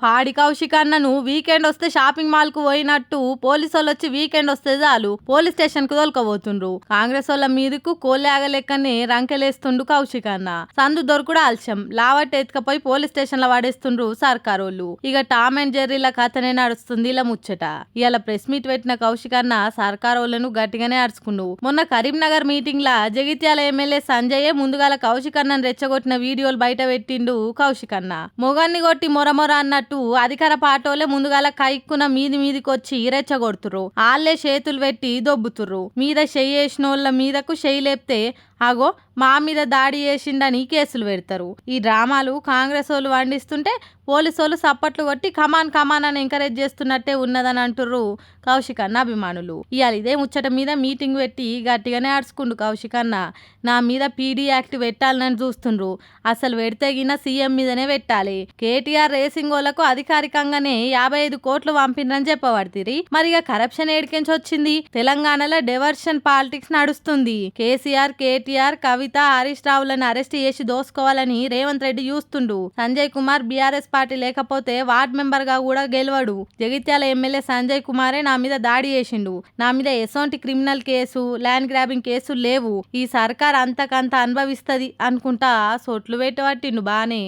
పాడి కౌశిక్ అన్నను వీకెండ్ వస్తే షాపింగ్ మాల్ కు పోయినట్టు పోలీసు వాళ్ళు వచ్చి వీకెండ్ వస్తే చాలు పోలీస్ స్టేషన్ కు తోలుకపోతుండ్రు. కాంగ్రెస్ వాళ్ళ మీదకు కోల్లాగ లెక్కనే రంకెలేస్తుండు కౌశిక్ అన్న. సందు దొరుకుడు ఆలస్యం లావట్ ఎత్తుకపోయి పోలీస్ స్టేషన్ లో పడేస్తుండ్రు సర్కారోళ్ళు. ఇక టామ్ అండ్ జెర్రీల కథనే నడుస్తుంది ఇలా ముచ్చట. ఇవాళ ప్రెస్ మీట్ పెట్టిన కౌశిక్ అన్న సర్కారోళ్ళను గట్టిగానే అరుచుకుండు. మొన్న కరీంనగర్ మీటింగ్ లా జగిత్యాల ఎమ్మెల్యే సంజయ్ ముందుగాల కౌశిక్ అన్నను రెచ్చగొట్టిన వీడియోలు బయట పెట్టిండు కౌశిక్ అన్న. మొగాన్ని కొట్టి మొరమొర అన్నట్టు అధికార పాటోలే ముందుగాల కైక్కున మీదికొచ్చి రెచ్చగొడుతుర్రు. ఆళ్లే చేతులు పెట్టి దొబ్బుతుర్రు. మీద చెయ్యేసినోళ్ళ మీదకు చెయ్యి లేపితే అగో మా మీద దాడి చేసిండని కేసులు పెడతారు. ఈ డ్రామాలు కాంగ్రెస్ వాళ్ళు వండిస్తుంటే పోలీసు వాళ్ళు సప్పట్లు కొట్టి కమాన్ కమాన్ అని ఎంకరేజ్ చేస్తున్నట్టే ఉన్నదని అంటుర్రు కౌశిక్ అన్న అభిమానులు. ఇవాళ ఇదే ముచ్చట మీద మీటింగ్ పెట్టి గట్టిగానే ఆడుచుకుండు కౌశిక్ అన్న. నా మీద పీడీ యాక్ట్ పెట్టాలని చూస్తుండ్రు. అసలు పెడితే గిన సీఎం మీదనే పెట్టాలి. కేటీఆర్ రేసింగ్ వాళ్ళకు అధికారికంగానే 55 కోట్లు పంపినని చెప్పబడుతుంది. మరి ఇక కరప్షన్ ఏడికెంచి వచ్చింది? తెలంగాణలో డైవర్షన్ పాలిటిక్స్ నడుస్తుంది. కేసీఆర్, కేటీఆర్, కవిత, హరీష్ రావులను అరెస్ట్ చేసి దోసుకోవాలని రేవంత్ రెడ్డి చూస్తుండు. సంజయ్ కుమార్ బీఆర్ఎస్ పార్టీ లేకపోతే వార్డ్ మెంబర్ గా కూడా గెలవడు. జగిత్యాల ఎమ్మెల్యే సంజయ్ కుమారే నా మీద దాడి చేసిండు. నా మీద ఎసోంటి క్రిమినల్ కేసు, ల్యాండ్ గ్రాబింగ్ కేసులు లేవు. ఈ సర్కార్ అంతకంత అనుభవిస్తది అనుకుంటా సొట్లు పెట్టబట్టిండు బానే.